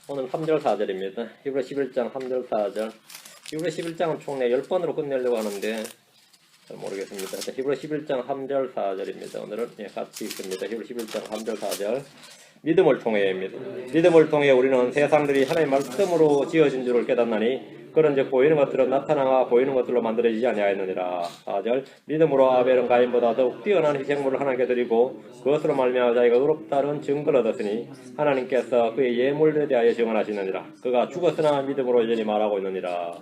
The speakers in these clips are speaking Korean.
오늘 3절 4절입니다. 히브리 11장 3절 4절. 히브리 11장은 총 10번으로 끝내려고 하는데 잘 모르겠습니다. 히브리 11장 3절 4절입니다. 오늘은 같이 읽습니다. 히브리 11장 3절 4절. 믿음을 통해입니다. 믿음을 통해 우리는 세상들이 하나님의 말씀으로 지어진 줄을 깨닫나니 그런즉 보이는 것들은 나타나가 보이는 것들로 만들어지지 아니하였느니라. 4절. 믿음으로 아벨은 가인보다 더욱 뛰어난 희생물을 하나님께 드리고 그것으로 말미암아 자기가 의롭다는 증거를 얻었으니 하나님께서 그의 예물에 대하여 증언하시느니라. 그가 죽었으나 믿음으로 여전히 말하고 있느니라.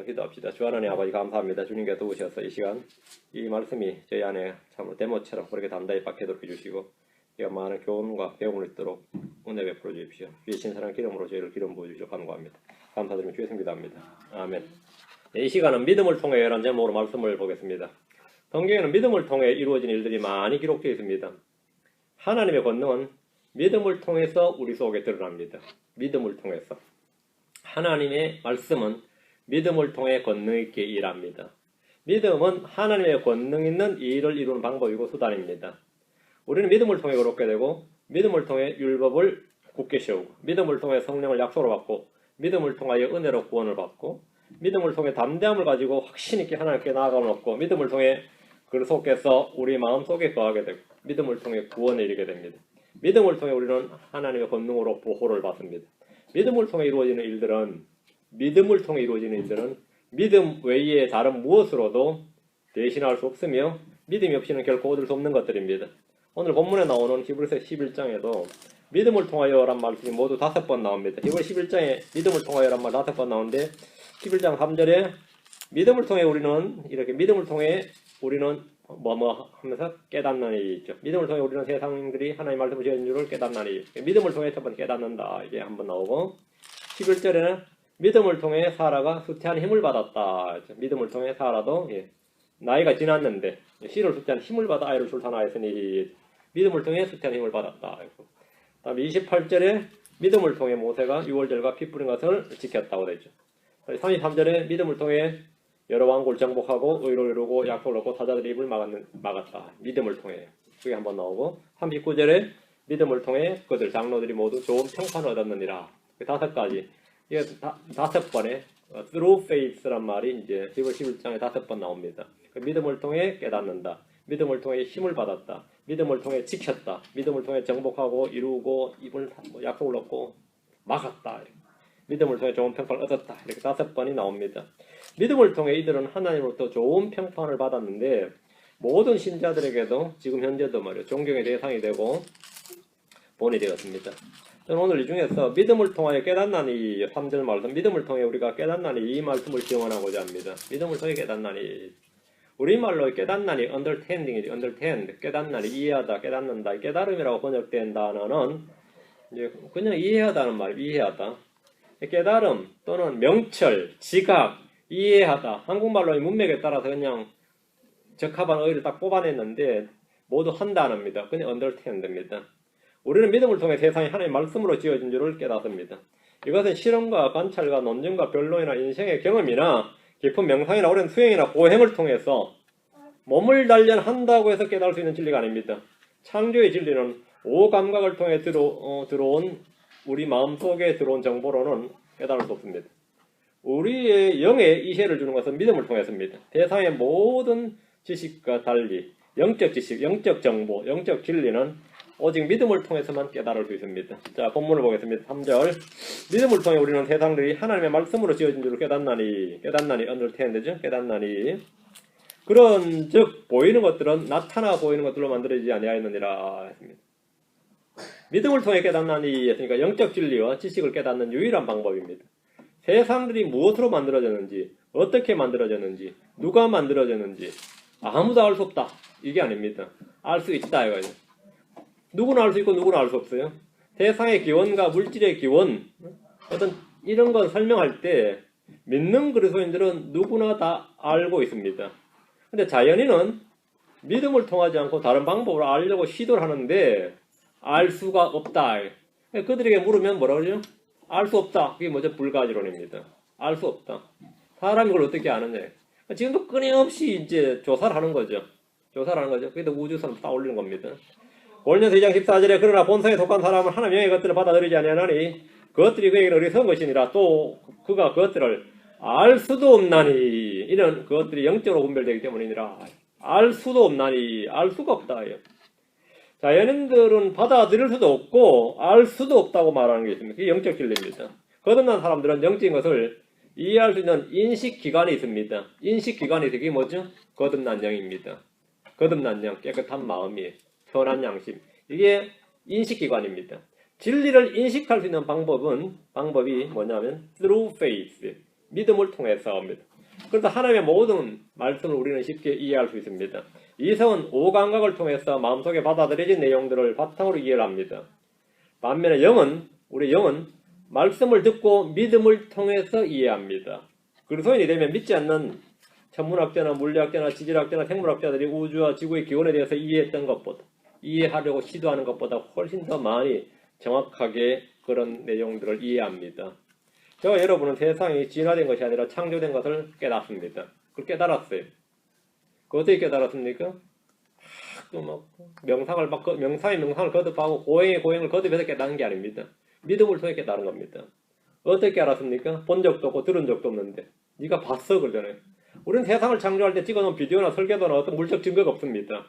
기도합시다. 주 하나님 아버지 감사합니다. 주님께 도우셔서 이 시간 이 말씀이 저희 안에 참으로 데모처럼 그렇게 담대히 박혀들게 해주시고 우리가 많은 교훈과 배움을 있도록 은혜 베풀어 주십시오. 주의 신선한 기름으로 저희를 기름 부어주시오 간구합니다. 감사드리며 주의 성기 답니다. 아멘. 이 시간은 믿음을 통해 이라는 제목으로 말씀을 보겠습니다. 성경에는 믿음을 통해 이루어진 일들이 많이 기록되어 있습니다. 하나님의 권능은 믿음을 통해서 우리 속에 드러납니다. 믿음을 통해서. 하나님의 말씀은 믿음을 통해 권능 있게 일합니다. 믿음은 하나님의 권능 있는 일을 이루는 방법이고 수단입니다. 우리는 믿음을 통해 그렇게 되고 믿음을 통해 율법을 굳게 세우고 믿음을 통해 성령을 약속으로 받고 믿음을 통하여 은혜로 구원을 받고 믿음을 통해 담대함을 가지고 확신 있게 하나님께 나아감을 얻고 믿음을 통해 그 속에서 우리 마음속에 거하게 되고 믿음을 통해 구원에 이르게 됩니다. 믿음을 통해 우리는 하나님의 권능으로 보호를 받습니다. 믿음을 통해 이루어지는 일들은 믿음 외에 다른 무엇으로도 대신할 수 없으며 믿음이 없이는 결코 얻을 수 없는 것들입니다. 오늘 본문에 나오는 히브리서 11장에도 믿음을 통하여란 말씀이 모두 5번 나옵니다. 히브리 11장에 믿음을 통하여란 말 5번 나오는데 11장 3절에 믿음을 통해 우리는 뭐뭐 하면서 깨닫나니 있죠. 믿음을 통해 우리는 세상들이 하나님의 말씀을 지은 줄을 깨닫나니 믿음을 통해 첫 번째 깨닫는다 이게 한번 나오고 11절에는 믿음을 통해 사라가 수태한 힘을 받았다. 믿음을 통해 사라도 나이가 지났는데 씨를 수태한 힘을 받아 아이를 출산하였으니 믿음을 통해 수태한 힘을 받았다. 다음 28절에 믿음을 통해 모세가 유월절과 피 뿌린 것을 지켰다고 되죠. 33절에 믿음을 통해 여러 왕국을 정복하고 의를 이루고 약속을 얻고 사자들의 입을 막았다. 믿음을 통해 그게 한번 나오고 39절에 믿음을 통해 그들 장로들이 모두 좋은 평판을 얻었느니라. 5가지 이게 5번에 through faith란 말이 이제 히브리 11장에 5번 나옵니다. 믿음을 통해 깨닫는다. 믿음을 통해 힘을 받았다. 믿음을 통해 지켰다. 믿음을 통해 정복하고 이루고 입을 약속을 얻고 막았다. 믿음을 통해 좋은 평판을 얻었다. 이렇게 5번이 나옵니다. 믿음을 통해 이들은 하나님으로부터 좋은 평판을 받았는데 모든 신자들에게도 지금 현재도 말이에요. 존경의 대상이 되고 본이 되었습니다. 저는 오늘 이 중에서 믿음을 통하여 깨닫나니 3절 말씀 믿음을 통해 우리가 깨닫나니 이 말씀을 지원하고자 합니다. 믿음을 통해 깨닫나니 우리말로 깨닫나니 understanding이지 understand 깨닫나니 이해하다 깨닫는다 깨달음이라고 번역된 단어는 이제 그냥 이해하다는 말이에요. 이해하다 깨달음 또는 명철 지각 이해하다 한국말로 문맥에 따라서 그냥 적합한 어휘를 딱 뽑아냈는데 모두 한 단어입니다. 그냥 understand입니다. 우리는 믿음을 통해 세상이 하나님의 말씀으로 지어진 줄을 깨닫습니다. 이것은 실험과 관찰과 논증과 변론이나 인생의 경험이나 깊은 명상이나 오랜 수행이나 고행을 통해서 몸을 단련한다고 해서 깨달을 수 있는 진리가 아닙니다. 창조의 진리는 오감각을 통해 들어온 우리 마음속에 들어온 정보로는 깨달을 수 없습니다. 우리의 영에 이해를 주는 것은 믿음을 통해서입니다. 세상의 모든 지식과 달리 영적 지식, 영적 정보, 영적 진리는 오직 믿음을 통해서만 깨달을 수 있습니다. 자, 본문을 보겠습니다. 3절. 믿음을 통해 우리는 세상들이 하나님의 말씀으로 지어진 줄을 깨닫나니 understand죠? 깨닫나니. 그런즉 보이는 것들은 나타나 보이는 것들로 만들어지지 아니하였느니라 했습니다. 믿음을 통해 깨닫나니 했으니까 영적 진리와 지식을 깨닫는 유일한 방법입니다. 세상들이 무엇으로 만들어졌는지, 어떻게 만들어졌는지, 누가 만들어졌는지 아무도 알 수 없다. 이게 아닙니다. 알 수 있다 이거죠. 누구나 알 수 있고 누구나 알 수 없어요. 세상의 기원과 물질의 기원 어떤 이런 건 설명할 때 믿는 그리스도인들은 누구나 다 알고 있습니다. 근데 자연인은 믿음을 통하지 않고 다른 방법으로 알려고 시도를 하는데 알 수가 없다. 그들에게 물으면 뭐라 그러죠? 알 수 없다. 그게 뭐죠? 불가지론입니다. 알 수 없다. 사람이 그걸 어떻게 아느냐. 지금도 끊임없이 이제 조사를 하는 거죠. 그래도 우주선을 따올리는 겁니다. 골련서 2장 14절에 그러나 본성에 속한 사람은 하나님의 영의 것들을 받아들이지 아니하나니 그것들이 그에게는 어리석은 것이니라. 또 그가 그것들을 알 수도 없나니 이는 그것들이 영적으로 분별되기 때문이니라. 알 수도 없나니 알 수가 없다. 자, 연인들은 받아들일 수도 없고 알 수도 없다고 말하는 게 있습니다. 그게 영적 진리입니다. 거듭난 사람들은 영적인 것을 이해할 수 있는 인식기관이 있습니다. 인식기관이 있어요. 그게 뭐죠? 거듭난 영입니다. 거듭난 영, 깨끗한 마음이에요. 선한 양심. 이게 인식기관입니다. 진리를 인식할 수 있는 방법이 뭐냐면 through faith, 믿음을 통해서입니다. 그래서 하나님의 모든 말씀을 우리는 쉽게 이해할 수 있습니다. 이성은 오감각을 통해서 마음속에 받아들여진 내용들을 바탕으로 이해를 합니다. 반면에 우리 영은 말씀을 듣고 믿음을 통해서 이해합니다. 그리스도인이 되면 믿지 않는 천문학자나 물리학자나 지질학자나 생물학자들이 우주와 지구의 기원에 대해서 이해하려고 시도하는 것보다 훨씬 더 많이 정확하게 그런 내용들을 이해합니다. 저와 여러분은 세상이 진화된 것이 아니라 창조된 것을 깨닫습니다. 그걸 깨달았어요. 그 어떻게 깨달았습니까? 명상의 명상을 거듭하고 고행의 고행을 거듭해서 깨닫는 게 아닙니다. 믿음을 통해 깨달은 겁니다. 어떻게 알았습니까? 본 적도 없고 들은 적도 없는데 네가 봤어 그러잖아요. 우리는 세상을 창조할 때 찍어놓은 비디오나 설계도나 어떤 물적 증거가 없습니다.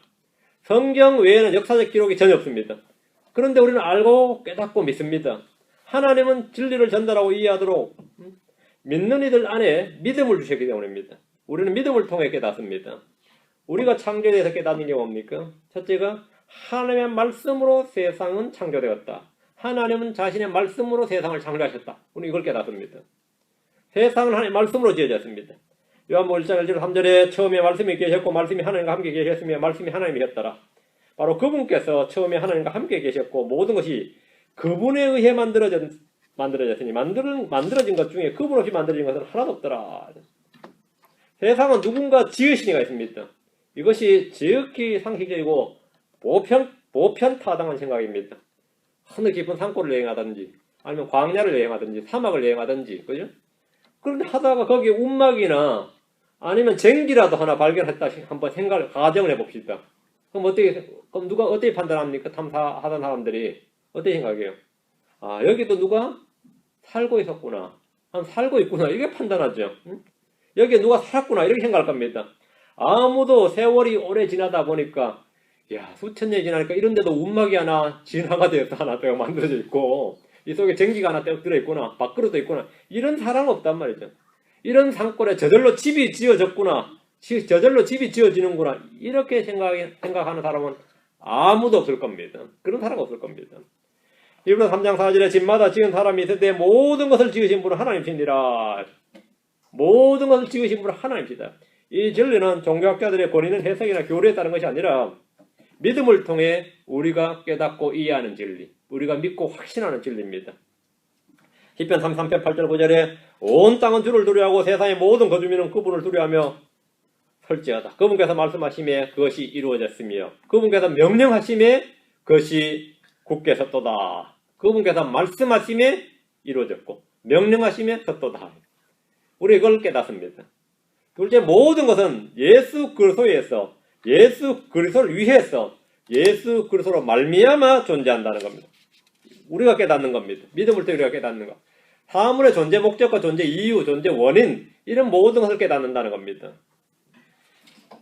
성경 외에는 역사적 기록이 전혀 없습니다. 그런데 우리는 알고 깨닫고 믿습니다. 하나님은 진리를 전달하고 이해하도록 믿는 이들 안에 믿음을 주셨기 때문입니다. 우리는 믿음을 통해 깨닫습니다. 우리가 창조에 대해서 깨닫는 게 뭡니까? 첫째가 하나님의 말씀으로 세상은 창조되었다. 하나님은 자신의 말씀으로 세상을 창조하셨다. 우리는 이걸 깨닫습니다. 세상은 하나님의 말씀으로 지어졌습니다. 요한복음 1장 1절 3절에 처음에 말씀이 계셨고 말씀이 하나님과 함께 계셨으며 말씀이 하나님이었더라. 바로 그분께서 처음에 하나님과 함께 계셨고 모든 것이 그분에 의해 만들어졌으니 만들어진 것 중에 그분 없이 만들어진 것은 하나도 없더라. 세상은 누군가 지으신 이가 있습니다. 이것이 지극히 상식적이고 보편타당한 생각입니다. 하늘 깊은 산골을 여행하든지 아니면 광야를 여행하든지 사막을 여행하든지 그죠? 그런데 하다가 거기에 움막이나 아니면 쟁기라도 하나 발견했다 한번 가정을 해봅시다. 그럼 누가 어떻게 판단합니까? 탐사하던 사람들이 어떻게 생각해요? 아, 여기도 누가 살고 있었구나. 살고 있구나. 이렇게 판단하죠. 응? 여기에 누가 살았구나. 이렇게 생각할 겁니다. 아무도 세월이 오래 지나다 보니까 수천 년이 지나니까 이런데도 움막이 하나 진화가 되어서 하나 더 만들어져 있고 이 속에 전기가 하나 들어있구나. 밖으로도 있구나. 이런 사람은 없단 말이죠. 이런 산골에 저절로 집이 지어졌구나. 저절로 집이 지어지는구나. 이렇게 생각하는 사람은 아무도 없을 겁니다. 그런 사람 없을 겁니다. 히브리서 3장 4절에 집마다 지은 사람이 있을 때 모든 것을 지으신 분은 하나님이시니라. 모든 것을 지으신 분은 하나님이시다. 이 진리는 종교학자들의 권위는 해석이나 교리에 따른 것이 아니라 믿음을 통해 우리가 깨닫고 이해하는 진리, 우리가 믿고 확신하는 진리입니다. 시편 33편 8절 9절에 온 땅은 주를 두려워하고 세상의 모든 거주민은 그분을 두려워하며 설지하다. 그분께서 말씀하심에 그것이 이루어졌으며 그분께서 명령하심에 그것이 굳게 섰도다. 그분께서 말씀하심에 이루어졌고 명령하심에 섰도다. 우리 이걸 깨닫습니다. 둘째, 모든 것은 예수 그리스도에서 예수 그리스도를 위해서 예수 그리스도로 말미암아 존재한다는 겁니다. 우리가 깨닫는 겁니다. 믿음을 통해 우리가 깨닫는 것. 사물의 존재 목적과 존재 이유, 존재 원인 이런 모든 것을 깨닫는다는 겁니다.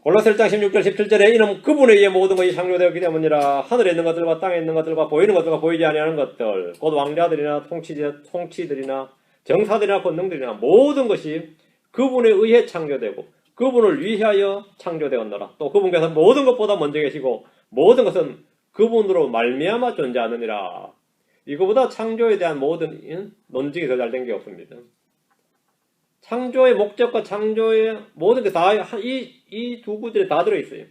골로새 1장 16절 17절에 이는 그분에 의해 모든 것이 창조되었기 때문이라. 하늘에 있는 것들과 땅에 있는 것들과 보이는 것들과 보이지 아니하는 것들 곧 왕자들이나 통치들이나 정사들이나 권능들이나 모든 것이 그분에 의해 창조되고 그분을 위하여 창조되었노라. 또 그분께서 모든 것보다 먼저 계시고 모든 것은 그분으로 말미암아 존재하느니라. 이거보다 창조에 대한 모든 논증이 더 잘된 게 없습니다. 창조의 목적과 창조의 모든 게 다 이 두 구절에 다 들어있어요.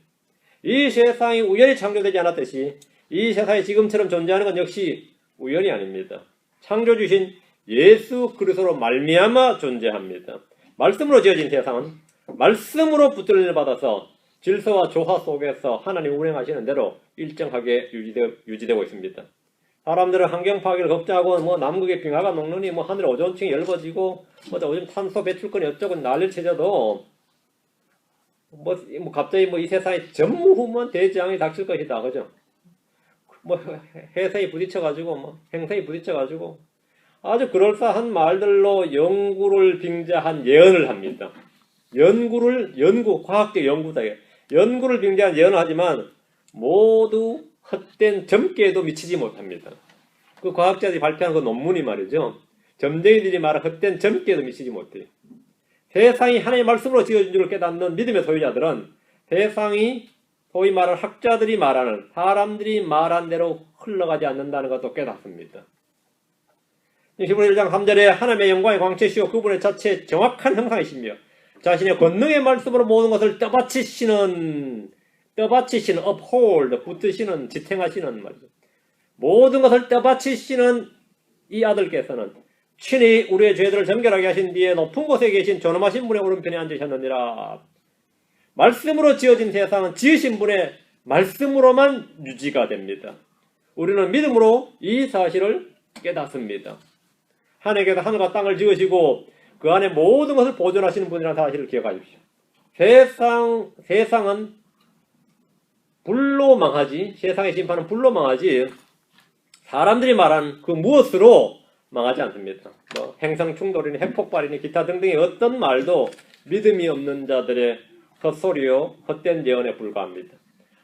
이 세상이 우연히 창조되지 않았듯이 이 세상이 지금처럼 존재하는 건 역시 우연이 아닙니다. 창조주신 예수 그리스도로 말미암아 존재합니다. 말씀으로 지어진 세상은 말씀으로 붙들림을 받아서 질서와 조화 속에서 하나님 운행하시는 대로 일정하게 유지되고 있습니다. 사람들은 환경 파괴를 걱정하고 남극의 빙하가 녹느니 하늘의 오존층이 엷어지고 오존 탄소 배출권이 어쩌고 난리를 쳐져도 갑자기 이 세상에 전무후무한 대재앙이 닥칠 것이다. 그죠? 뭐 해성이 부딪혀가지고 뭐 행성이 부딪혀가지고 아주 그럴싸한 말들로 연구를 빙자한 예언을 합니다. 과학적 연구다. 연구를 빙자한 예언을 하지만 모두 헛된 점괘에도 미치지 못합니다. 그 과학자들이 발표한 그 논문이 말이죠. 점쟁이들이 말한 헛된 점괘에도 미치지 못해요. 세상이 하나님의 말씀으로 지어진 줄을 깨닫는 믿음의 소유자들은 세상이 소위 말하는 학자들이 말하는 사람들이 말한 대로 흘러가지 않는다는 것도 깨닫습니다. 히브리 1장 3절에 하나님의 영광의 광채시오 그분의 자체의 정확한 형상이시며 자신의 권능의 말씀으로 모든 것을 떠받치시는 uphold, 붙드시는, 지탱하시는 말이죠. 모든 것을 떠받치시는 이 아들께서는 친히 우리의 죄들을 정결하게 하신 뒤에 높은 곳에 계신 존엄하신 분의 오른편에 앉으셨느니라. 말씀으로 지어진 세상은 지으신 분의 말씀으로만 유지가 됩니다. 우리는 믿음으로 이 사실을 깨닫습니다. 하나님께서 하늘과 땅을 지으시고 그 안에 모든 것을 보존하시는 분이라는 사실을 기억하십시오. 세상은 불로 망하지, 세상의 심판은 불로 망하지 사람들이 말한 그 무엇으로 망하지 않습니다. 뭐 행성 충돌이니 핵폭발이니 기타 등등의 어떤 말도 믿음이 없는 자들의 헛소리요 헛된 예언에 불과합니다.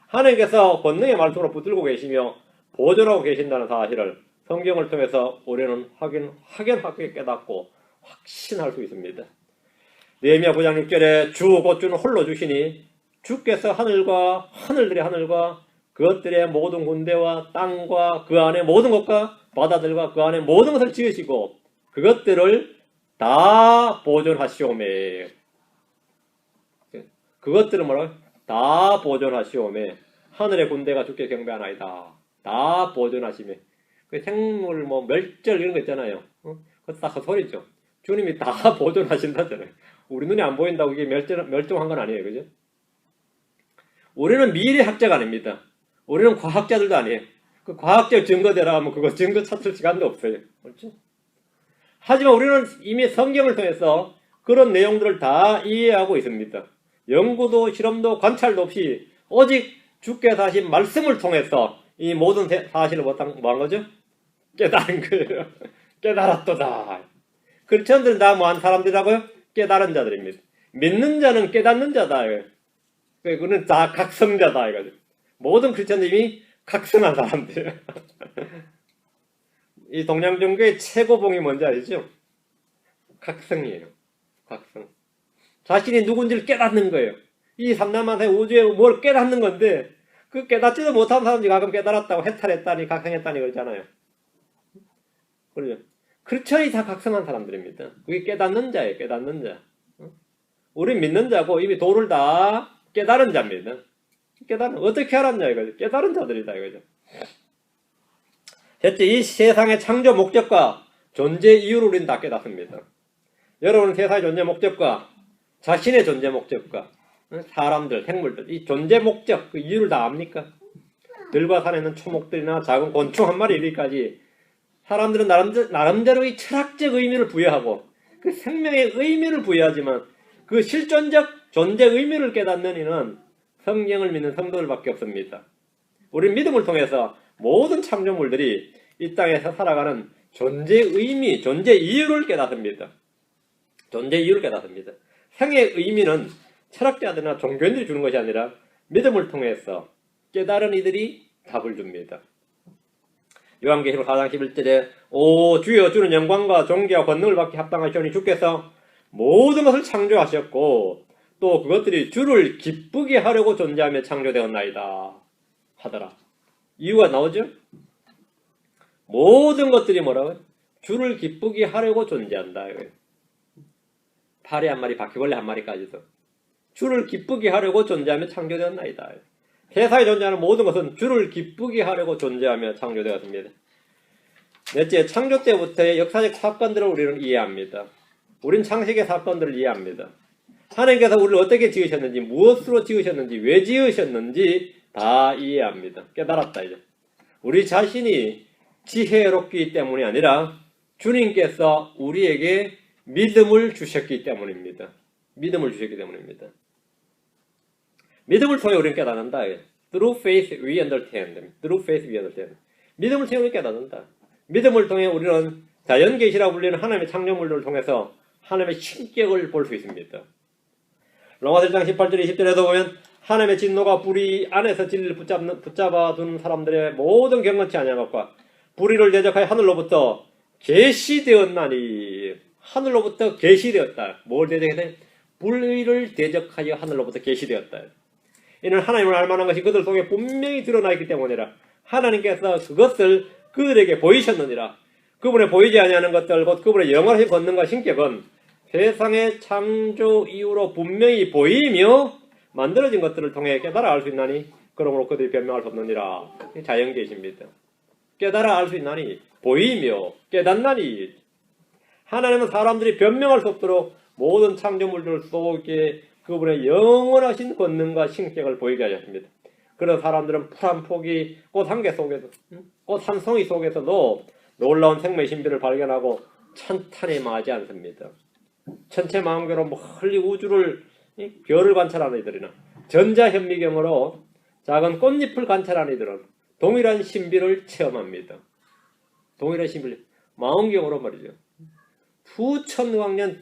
하나님께서 권능의 말씀으로 붙들고 계시며 보존하고 계신다는 사실을 성경을 통해서 우리는 확연하게 깨닫고 확신할 수 있습니다. 느헤미야 9장 6절에 주 곧 주는 홀로 주시니 주께서 하늘들의 하늘과 그것들의 모든 군대와 땅과 그 안에 모든 것과 바다들과 그 안에 모든 것을 지으시고 그것들을 다 보존하시오매. 그것들은 뭐라고? 다 보존하시오매. 하늘의 군대가 주께 경배하나이다. 다 보존하시매. 그 생물 뭐 멸절 이런 거 있잖아요. 그거 딱 그 소리죠. 주님이 다 보존하신다잖아요. 우리 눈에 안 보인다고 이게 멸종한 건 아니에요. 그죠? 우리는 미래학자가 아닙니다. 우리는 과학자들도 아니에요. 그 과학적 증거대라 하면 그거 증거 찾을 시간도 없어요. 그렇죠? 하지만 우리는 이미 성경을 통해서 그런 내용들을 다 이해하고 있습니다. 연구도 실험도 관찰도 없이 오직 주께서 하신 말씀을 통해서 이 모든 사실을 뭐한 거죠? 깨달은 거예요. 깨달았도다. 크리스천들은 다 뭐한 사람들이라고요? 깨달은 자들입니다. 믿는 자는 깨닫는 자다. 그거는 다 각성자다. 이거죠. 모든 크리스천들이 각성한 사람들이에요. 이 동양종교의 최고봉이 뭔지 알죠? 각성이에요. 각성. 자신이 누군지를 깨닫는 거예요. 이 삼남한테 우주에 뭘 깨닫는 건데 그 깨닫지도 못한 사람들이 가끔 깨달았다고 해탈했다니 각성했다니 그러잖아요. 그러죠. 크리스천이 다 각성한 사람들입니다. 그게 깨닫는 자예요. 깨닫는 자. 우린 믿는 자고 이미 도를 다 깨달은 자입니다. 어떻게 알았냐 이거죠. 깨달은 자들이다 이거죠. 셋째, 이 세상의 창조 목적과 존재 이유를 우리는 다 깨닫습니다. 여러분은 세상의 존재 목적과 자신의 존재 목적과 사람들, 생물들, 이 존재 목적, 그 이유를 다 압니까? 들과 산에 있는 초목들이나 작은 곤충 한 마리 이르기까지 사람들은 나름대로 이 철학적 의미를 부여하고 그 생명의 의미를 부여하지만 그 실존적 존재 의미를 깨닫는 이는 성경을 믿는 성도들밖에 없습니다. 우리는 믿음을 통해서 모든 창조물들이 이 땅에서 살아가는 존재 의미, 존재 이유를 깨닫습니다. 존재 이유를 깨닫습니다. 생의 의미는 철학자들이나 종교인들이 주는 것이 아니라 믿음을 통해서 깨달은 이들이 답을 줍니다. 요한계시록 4장 11절에 오 주여 주는 영광과 존귀와 권능을 받기 합당하시오니 주께서 모든 것을 창조하셨고 또 그것들이 주를 기쁘게 하려고 존재하며 창조되었나이다 하더라. 이유가 나오죠? 모든 것들이 뭐라고요? 주를 기쁘게 하려고 존재한다. 파리 한 마리, 바퀴벌레 한 마리까지도 주를 기쁘게 하려고 존재하며 창조되었나이다. 세상에 존재하는 모든 것은 주를 기쁘게 하려고 존재하며 창조되었습니다. 넷째, 창조 때부터의 역사적 사건들을 우리는 이해합니다. 우린 창세기의 사건들을 이해합니다. 하나님께서 우리를 어떻게 지으셨는지, 무엇으로 지으셨는지, 왜 지으셨는지 다 이해합니다. 깨달았다 이제. 우리 자신이 지혜롭기 때문이 아니라 주님께서 우리에게 믿음을 주셨기 때문입니다. 믿음을 주셨기 때문입니다. 믿음을 통해 우리는 깨닫는다. Through faith we understand. Through faith we understand. 믿음을 통해 깨닫는다. 믿음을 통해 우리는 자연계시라고 불리는 하나님의 창조물들을 통해서 하나님의 신격을 볼 수 있습니다. 로마서 1장 18절 20절에도 보면 하나님의 진노가 불의 안에서 진리를 붙잡아 두는 사람들의 모든 경건치 아니한 것과 불의를 대적하여 하늘로부터 계시되었나니. 하늘로부터 계시되었다. 뭘 대적해야 돼? 불의를 대적하여 하늘로부터 계시되었다. 이는 하나님을 알만한 것이 그들 속에 분명히 드러나 있기 때문이라. 하나님께서 그것을 그들에게 보이셨느니라. 그분의 보이지 아니하는 것들 곧 그분의 영원하신 권능과 신격은 세상의 창조 이후로 분명히 보이며 만들어진 것들을 통해 깨달아 알 수 있나니 그러므로 그들이 변명할 수 없느니라. 자연계시입니다. 깨달아 알 수 있나니 보이며 깨닫나니. 하나님은 사람들이 변명할 수 없도록 모든 창조물들 속에 그분의 영원하신 권능과 신격을 보이게 하셨습니다. 그런 사람들은 풀 한 포기 꽃 한 개 속에서 꽃 한 송이 속에서도 놀라운 생명의 신비를 발견하고 천탄이 마지 않습니다. 천체망원경으로 멀리 우주를 별을 관찰하는 이들이나 전자현미경으로 작은 꽃잎을 관찰하는 이들은 동일한 신비를 체험합니다. 동일한 신비를 망원경으로 말이죠. 수천 광년,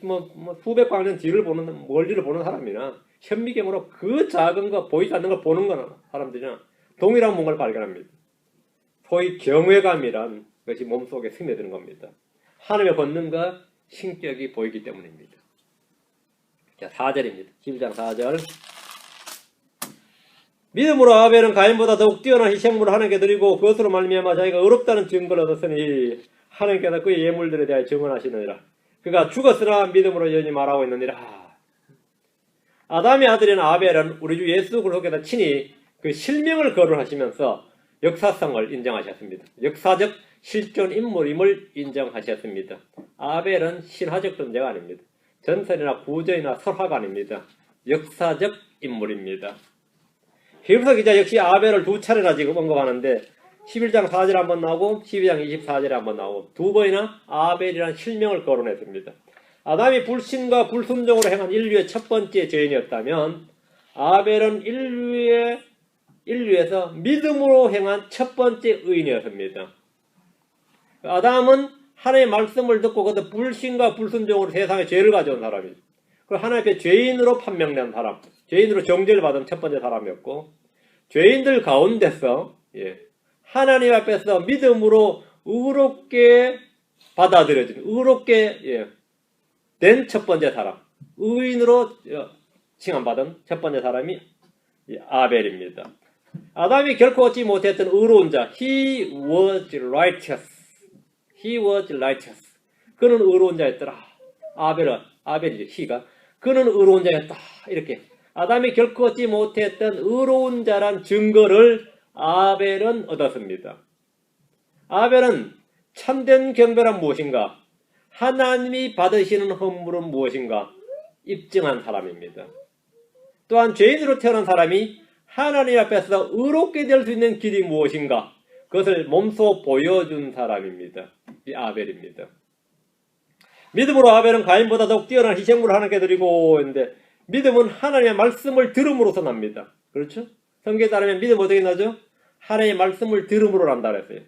수백 광년 뒤를 보는 멀리를 보는 사람이나 현미경으로 그 작은 거 보이지 않는 걸 보는 거나 사람들이나 동일한 뭔가를 발견합니다. 소위 경외감이란 것이 몸속에 스며드는 겁니다. 하나님의 권능과 신격이 보이기 때문입니다. 자, 4절입니다. 11장 4절. 믿음으로 아벨은 가인보다 더욱 뛰어난 희생물을 하나님께 드리고 그것으로 말미암아 자기가 의롭다는 증거를 얻었으니 하나님께서 그의 예물들에 대하여 증언하시느니라. 그가 죽었으나 믿음으로 여전히 말하고 있느니라. 아담의 아들인 아벨은 우리 주 예수 그리스도께서 친히 그 실명을 거론하시면서 역사성을 인정하셨습니다. 역사적 실존 인물임을 인정하셨습니다. 아벨은 신화적 존재가 아닙니다. 전설이나 구전이나 설화가 아닙니다. 역사적 인물입니다. 히브리서 기자 역시 아벨을 두 차례나 지금 언급하는데 11장 4절에 한번 나오고 12장 24절에 한번 나오고 두 번이나 아벨이라는 실명을 거론했습니다. 아담이 불신과 불순종으로 행한 인류의 첫 번째 죄인이었다면 아벨은 인류에서 믿음으로 행한 첫 번째 의인이었습니다. 아담은 하나님의 말씀을 듣고 그것도 불신과 불순종으로 세상에 죄를 가져온 사람이죠. 그리고 하나님 앞에 죄인으로 판명된 사람, 죄인으로 정죄를 받은 첫 번째 사람이었고 죄인들 가운데서 하나님 앞에서 믿음으로 의롭게 받아들여진 의롭게 된 첫 번째 사람, 의인으로 칭함받은 첫 번째 사람이 아벨입니다. 아담이 결코 얻지 못했던 의로운 자, he was righteous. He was righteous. 그는 의로운 자였더라. 아벨이죠. he가. 그는 의로운 자였다. 이렇게. 아담이 결코 얻지 못했던 의로운 자란 증거를 아벨은 얻었습니다. 아벨은 참된 경배란 무엇인가? 하나님이 받으시는 헌물은 무엇인가? 입증한 사람입니다. 또한 죄인으로 태어난 사람이 하나님 앞에서 의롭게 될 수 있는 길이 무엇인가? 그것을 몸소 보여준 사람입니다. 이 아벨입니다. 믿음으로 아벨은 가인보다 더욱 뛰어난 희생물을 하나님께 드리고 했는데 믿음은 하나님의 말씀을 들음으로써 납니다. 그렇죠? 성경에 따르면 믿음 어떻게 나죠? 하나님의 말씀을 들음으로 난다 그랬어요.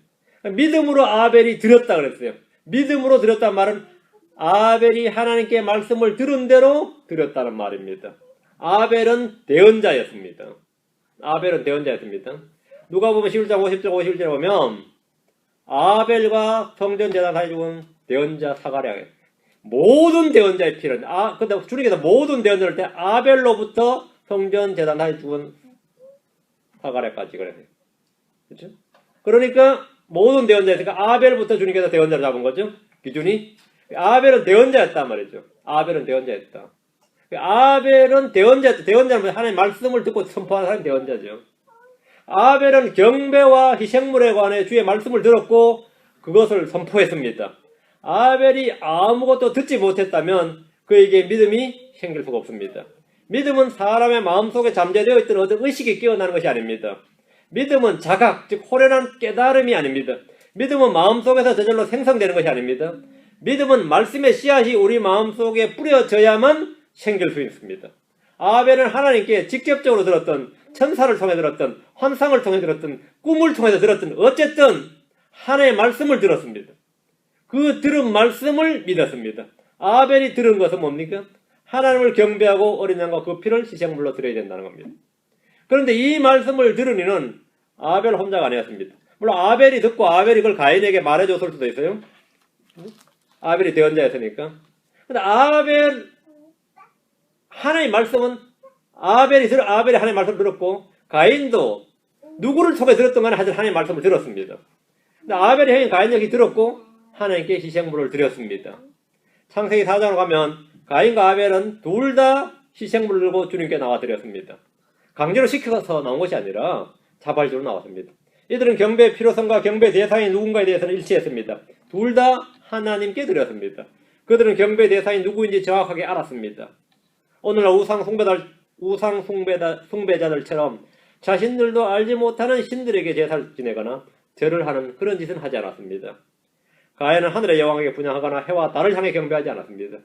믿음으로 아벨이 드렸다 그랬어요. 믿음으로 드렸다는 말은 아벨이 하나님께 말씀을 들은 대로 드렸다는 말입니다. 아벨은 대언자였습니다. 누가 보면 11장 50절 51절에 보면 아벨과 성전 제단에 죽은 대언자 사가랴 모든 대언자의 피를 근데 주님께서 모든 대언자를 때 아벨로부터 성전 제단에 죽은 사가랴까지 그랬어요. 그렇죠? 그러니까 모든 대언자였으니까 아벨부터 주님께서 대언자를 잡은 거죠. 기준이 아벨은 대언자였단 말이죠. 아벨은 대언자였다. 대언자는 하나님의 말씀을 듣고 선포한 사람이 대언자죠. 아벨은 경배와 희생물에 관해 주의 말씀을 들었고 그것을 선포했습니다. 아벨이 아무것도 듣지 못했다면 그에게 믿음이 생길 수가 없습니다. 믿음은 사람의 마음속에 잠재되어 있던 어떤 의식이 깨어나는 것이 아닙니다. 믿음은 자각, 즉 호련한 깨달음이 아닙니다. 믿음은 마음속에서 저절로 생성되는 것이 아닙니다. 믿음은 말씀의 씨앗이 우리 마음속에 뿌려져야만 생길 수 있습니다. 아벨은 하나님께 직접적으로 들었던 천사를 통해 들었든 환상을 통해 들었든 꿈을 통해서 들었든 어쨌든 하나님의 말씀을 들었습니다. 그 들은 말씀을 믿었습니다. 아벨이 들은 것은 뭡니까? 하나님을 경배하고 어린 양과 그 피를 희생물로 드려야 된다는 겁니다. 그런데 이 말씀을 들은 이는 아벨 혼자가 아니었습니다. 물론 아벨이 듣고 아벨이 그걸 가인에게 말해줬을 수도 있어요. 아벨이 대언자였으니까. 근데 하나님의 말씀은 아벨이 하나님의 말씀을 들었고 가인도 누구를 통해 들었던 간에 하여튼 하나님의 말씀을 들었습니다. 근데 아벨의 형인 가인 역시 들었고 하나님께 희생물을 드렸습니다. 창세기 4장으로 가면 가인과 아벨은 둘 다 희생물을 들고 주님께 나와 드렸습니다. 강제로 시켜서 나온 것이 아니라 자발적으로 나왔습니다. 이들은 경배의 필요성과 경배 대상이 누군가에 대해서는 일치했습니다. 둘 다 하나님께 드렸습니다. 그들은 경배 대상이 누구인지 정확하게 알았습니다. 오늘날 우상 숭배자들처럼 자신들도 알지 못하는 신들에게 제사를 지내거나 절을 하는 그런 짓은 하지 않았습니다. 가인은 하늘의 여왕에게 분양하거나 해와 달을 향해 경배하지 않았습니다.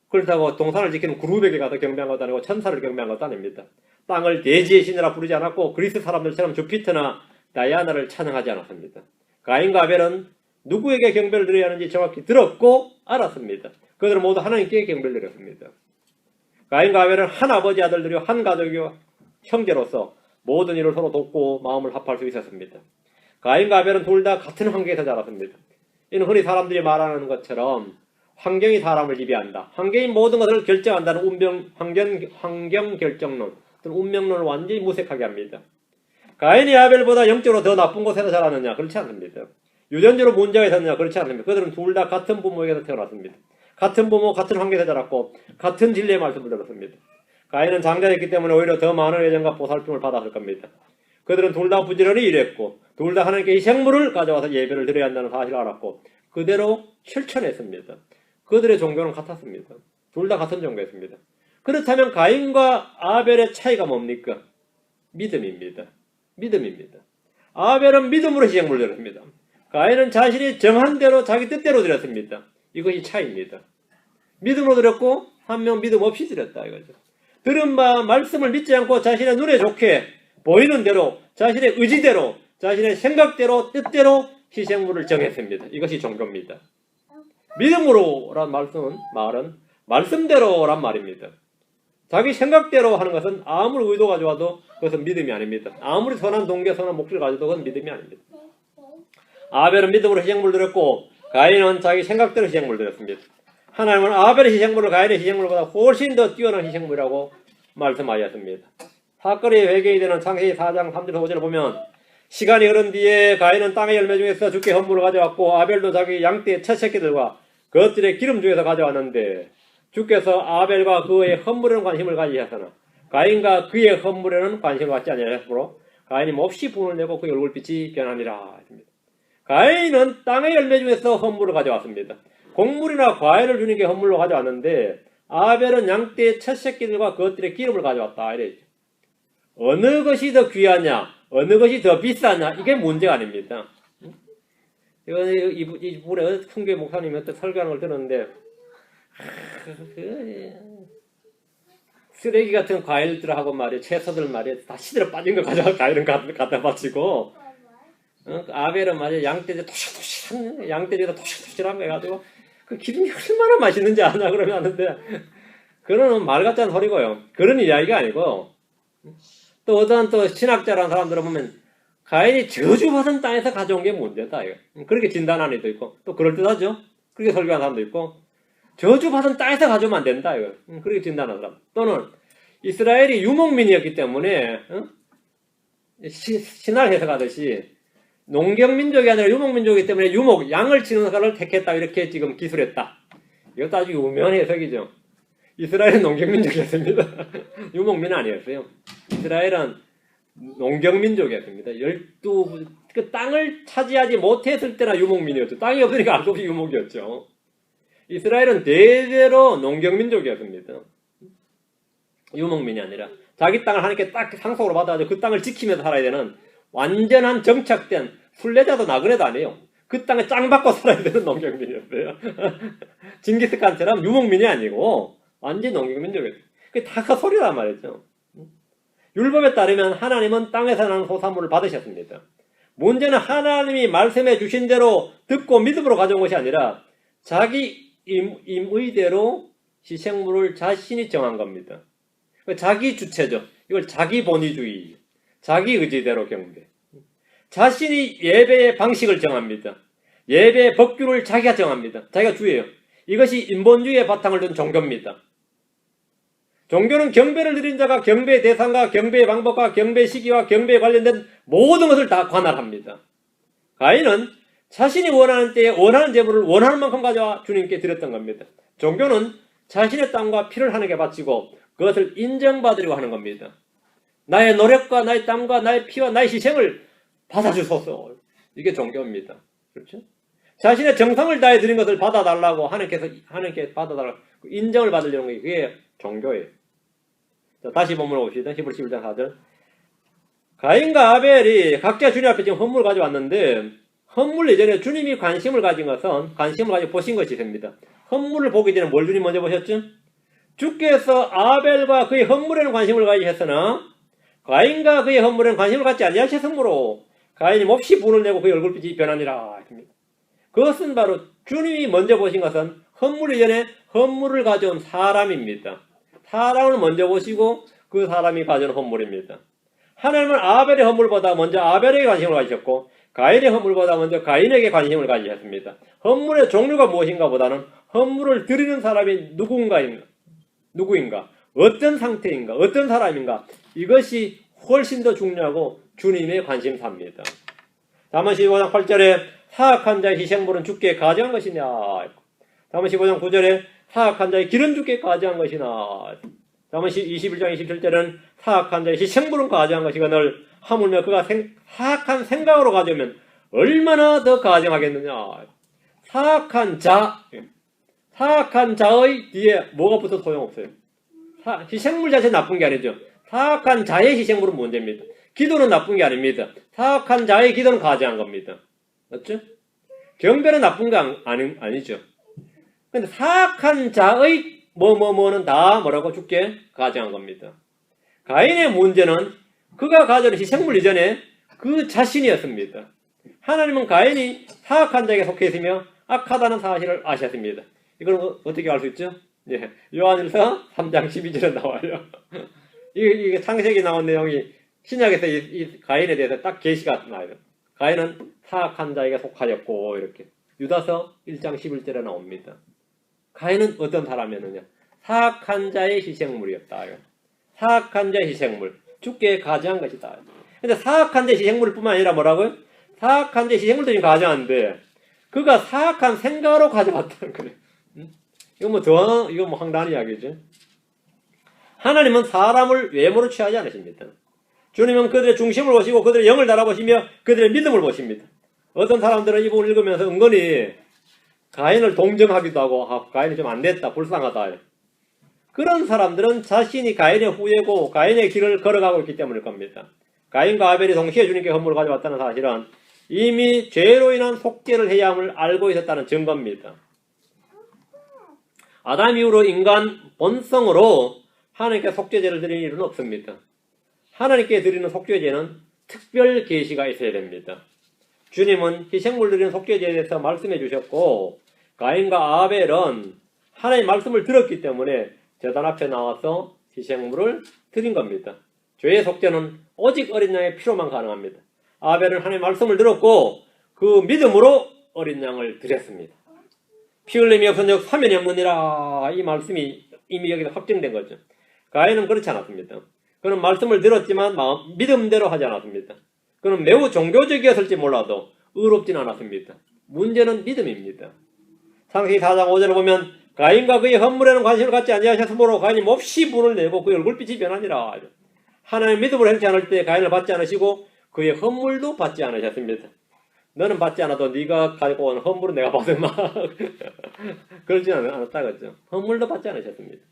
그렇다고 동산을 지키는 그룹에게 가서 경배한 것도 아니고 천사를 경배한 것도 아닙니다. 땅을 대지의 신이라 부르지 않았고 그리스 사람들처럼 주피터나 다이아나를 찬양하지 않았습니다. 가인과 아벨은 누구에게 경배를 드려야 하는지 정확히 들었고 알았습니다. 그들은 모두 하나님께 경배를 드렸습니다. 가인과 아벨은 한 아버지 아들들이요 한 가족이요 형제로서 모든 일을 서로 돕고 마음을 합할 수 있었습니다. 가인과 아벨은 둘 다 같은 환경에서 자랐습니다. 이는 흔히 사람들이 말하는 것처럼 환경이 사람을 지배한다. 환경이 모든 것을 결정한다는 환경 결정론 또는 운명론을 완전히 무색하게 합니다. 가인이 아벨보다 영적으로 더 나쁜 곳에서 자랐느냐? 그렇지 않습니다. 유전적으로 문제가 있었느냐? 그렇지 않습니다. 그들은 둘 다 같은 부모에게서 태어났습니다. 같은 부모, 같은 환경에서 자랐고 같은 진리의 말씀을 들었습니다. 가인은 장자였기 때문에 오히려 더 많은 애정과 보살핌을 받았을 겁니다. 그들은 둘 다 부지런히 일했고 둘 다 하나님께 희생물을 가져와서 예배를 드려야 한다는 사실을 알았고 그대로 실천했습니다. 그들의 종교는 같았습니다. 둘 다 같은 종교였습니다. 그렇다면 가인과 아벨의 차이가 뭡니까? 믿음입니다. 아벨은 믿음으로 희생물을 드렸습니다. 가인은 자신이 정한 대로 자기 뜻대로 드렸습니다. 이것이 차이입니다. 믿음으로 드렸고 한 명 믿음 없이 드렸다 이거죠. 들은 바 말씀을 믿지 않고 자신의 눈에 좋게 보이는 대로 자신의 의지대로 자신의 생각대로 뜻대로 희생물을 정했습니다. 이것이 종교입니다. 믿음으로란 말은 말씀대로란 말입니다. 자기 생각대로 하는 것은 아무리 의도가 좋아도 그것은 믿음이 아닙니다. 아무리 선한 동기, 선한 목적을 가져도 그건 믿음이 아닙니다. 아벨은 믿음으로 희생물을 드렸고 가인은 자기 생각대로 희생물을 드렸습니다. 하나님은 아벨의 희생물을 가인의 희생물보다 훨씬 더 뛰어난 희생물이라고 말씀하셨습니다. 사건의 배경이 되는 창세기 4장 3절 5절을 보면 시간이 흐른 뒤에 가인은 땅의 열매 중에서 주께 헌물을 가져왔고 아벨도 자기 양떼의 첫 새끼들과 그것들의 기름 중에서 가져왔는데 주께서 아벨과 그의 헌물에는 관심을 가지셨으나 가인과 그의 헌물에는 관심을 갖지 아니하셨으므로 가인이 몹시 분을 내고 그의 얼굴빛이 변하니라. 가인은 땅의 열매 중에서 헌물을 가져왔습니다. 곡물이나 과일을 주님께 헌물로 가져왔는데 아벨은 양떼의 첫 새끼들과 그것들의 기름을 가져왔다. 이랬죠. 어느 것이 더 귀하냐, 어느 것이 더 비싸냐, 이게 문제가 아닙니다. 이번에 성교회 목사님이 어떤 설교하는 걸 들었는데 쓰레기 같은 과일들하고 말이야, 채소들 말이야, 다 시들어 빠진 거 가져가 과일은 갖다 바치고 아벨은 말이야, 양떼에 토실토실한 양떼에다 토실토실한 거 해가지고 그 기름이 얼마나 맛있는지 아냐 그러면 하는데 그거는 말 같지 않은 소리고요. 그런 이야기가 아니고 또 어떤 또 신학자라는 사람들을 보면 가인이 저주받은 땅에서 가져온 게 문제다. 이거. 그렇게 진단하는 이도 있고 또 그럴듯하죠. 그렇게 설교하는 사람도 있고 저주받은 땅에서 가져오면 안 된다. 이거. 그렇게 진단하는 사람. 또는 이스라엘이 유목민이었기 때문에 신화를 해석하듯이 농경민족이 아니라 유목민족이기 때문에 양을 치는 사람을 택했다. 이렇게 지금 기술했다. 이것도 아주 유명한 해석이죠. 이스라엘은 농경민족이었습니다. 유목민은 아니었어요. 이스라엘은 농경민족이었습니다. 그 땅을 차지하지 못했을 때나 유목민이었죠. 땅이 없으니까 알 수 없이 유목이었죠. 이스라엘은 대대로 농경민족이었습니다. 유목민이 아니라 자기 땅을 하나님께 딱 상속으로 받아가지고 그 땅을 지키면서 살아야 되는 완전한 정착된 순례자도 나그네도 아니에요. 그 땅에 짱 받고 살아야 되는 농경민이었어요. 징기스칸처럼 유목민이 아니고 완전 농경민족이었어요. 그게 다 그 소리란 말이죠. 율법에 따르면 하나님은 땅에서 나는 소산물을 받으셨습니다. 문제는 하나님이 말씀해 주신 대로 듣고 믿음으로 가져온 것이 아니라 자기 임의대로 희생물을 자신이 정한 겁니다. 자기 주체죠. 이걸 자기 본위주의, 자기 의지대로 경배. 자신이 예배의 방식을 정합니다. 예배의 법규를 자기가 정합니다. 자기가 주예요. 이것이 인본주의의 바탕을 둔 종교입니다. 종교는 경배를 드린 자가 경배의 대상과 경배의 방법과 경배의 시기와 경배에 관련된 모든 것을 다 관할합니다. 가인은 자신이 원하는 때에 원하는 제물을 원하는 만큼 가져와 주님께 드렸던 겁니다. 종교는 자신의 땀과 피를 하나님께 바치고 그것을 인정받으려고 하는 겁니다. 나의 노력과 나의 땀과 나의 피와 나의 희생을 받아주소서. 이게 종교입니다. 그렇죠? 자신의 정성을 다해 드린 것을 받아달라고 하나님께 받아달라고 인정을 받으려는 게 그게 종교예요. 자, 다시 본문을 봅시다. 히브리 11장 4절. 가인과 아벨이 각자 주님 앞에 지금 헌물을 가져왔는데 헌물 이전에 주님이 관심을 가지고 보신 것이 됩니다. 헌물을 보기 전에 뭘 주님 먼저 보셨죠? 주께서 아벨과 그의 헌물에는 관심을 가지셨으나 가인과 그의 헌물에는 관심을 갖지 아니하셨으므로 가인이 몹시 분을 내고 그의 얼굴빛이 변하니라. 그것은 바로 주님이 먼저 보신 것은 헌물 이전에 헌물을 가져온 사람입니다. 사람을 먼저 보시고 그 사람이 가져온 헌물입니다. 하나님은 아벨의 헌물보다 먼저 아벨에게 관심을 가지셨고 가인의 헌물보다 먼저 가인에게 관심을 가지셨습니다. 헌물의 종류가 무엇인가 보다는 헌물을 드리는 사람이 누구인가, 어떤 상태인가, 어떤 사람인가, 이것이 훨씬 더 중요하고 주님의 관심사입니다. 잠언 15장 8절에 사악한 자의 희생물은 주께 가져한 것이냐. 잠언 15장 9절에 사악한 자의 길은 주께 가져한 것이나. 잠언 21장 27절에는 사악한 자의 희생물은 가져한 것이거늘 하물며 그가 사악한 생각으로 가져오면 얼마나 더 가정하겠느냐. 사악한 자의 뒤에 뭐가 붙어도 소용없어요. 희생물 자체 나쁜 게 아니죠. 사악한 자의 희생물은 문제입니다. 기도는 나쁜 게 아닙니다. 사악한 자의 기도는 가져한 겁니다. 맞죠? 경배는 나쁜 게 아니죠. 근데 사악한 자의 뭐는 다 뭐라고 주께 가져한 겁니다. 가인의 문제는 그가 가져온 희생물 이전에 그 자신이었습니다. 하나님은 가인이 사악한 자에게 속해 있으며 악하다는 사실을 아셨습니다. 이걸 어떻게 알 수 있죠? 예, 요한일서 3장 12절에 나와요. 이게 창세기 나온 내용이 신약에서 이 가인에 대해서 딱 계시가 나와요. 가인은 사악한 자에게 속하였고 이렇게 유다서 1장 11절에 나옵니다. 가인은 어떤 사람이었느냐? 사악한 자의 희생물이었다. 사악한 자의 희생물, 주께 가져한 것이다. 근데 사악한 자의 희생물 뿐만 아니라 뭐라고요? 사악한 자의 희생물도 지금 가져왔는데 그가 사악한 생각으로 가져왔다는 거예요. 이거 뭐 황당한 이야기죠. 하나님은 사람을 외모로 취하지 않으십니다. 주님은 그들의 중심을 보시고 그들의 영을 달아보시며 그들의 믿음을 보십니다. 어떤 사람들은 이 부분을 읽으면서 은근히 가인을 동정하기도 하고 가인이 좀 안됐다, 불쌍하다. 그런 사람들은 자신이 가인의 후예고 가인의 길을 걸어가고 있기 때문일 겁니다. 가인과 아벨이 동시에 주님께 헌물을 가져왔다는 사실은 이미 죄로 인한 속죄를 해야 함을 알고 있었다는 증거입니다. 아담 이후로 인간 본성으로 하나님께 속죄제를 드리는 일은 없습니다. 하나님께 드리는 속죄제는 특별 계시가 있어야 됩니다. 주님은 희생물 드리는 속죄제에 대해서 말씀해 주셨고 가인과 아벨은 하나님의 말씀을 들었기 때문에 제단 앞에 나와서 희생물을 드린 겁니다. 죄의 속죄는 오직 어린 양의 피로만 가능합니다. 아벨은 하나님의 말씀을 들었고 그 믿음으로 어린 양을 드렸습니다. 피 흘림이 없은 적 사면이 없느니라. 이 말씀이 이미 여기서 확정된 거죠. 가인은 그렇지 않았습니다. 그는 말씀을 들었지만 믿음대로 하지 않았습니다. 그는 매우 종교적이었을지 몰라도 의롭진 않았습니다. 문제는 믿음입니다. 창세기 4장 5절을 보면 가인과 그의 헌물에는 관심을 갖지 아니하셨으므로 가인이 몹시 분을 내고 그의 얼굴빛이 변하니라. 하나님의 믿음을 행치 않을 때 가인을 받지 않으시고 그의 헌물도 받지 않으셨습니다. 너는 받지 않아도 네가 가지고 온 헌물은 내가 받으마. 그러지 않았다 그랬죠. 헌물도 받지 않으셨습니다.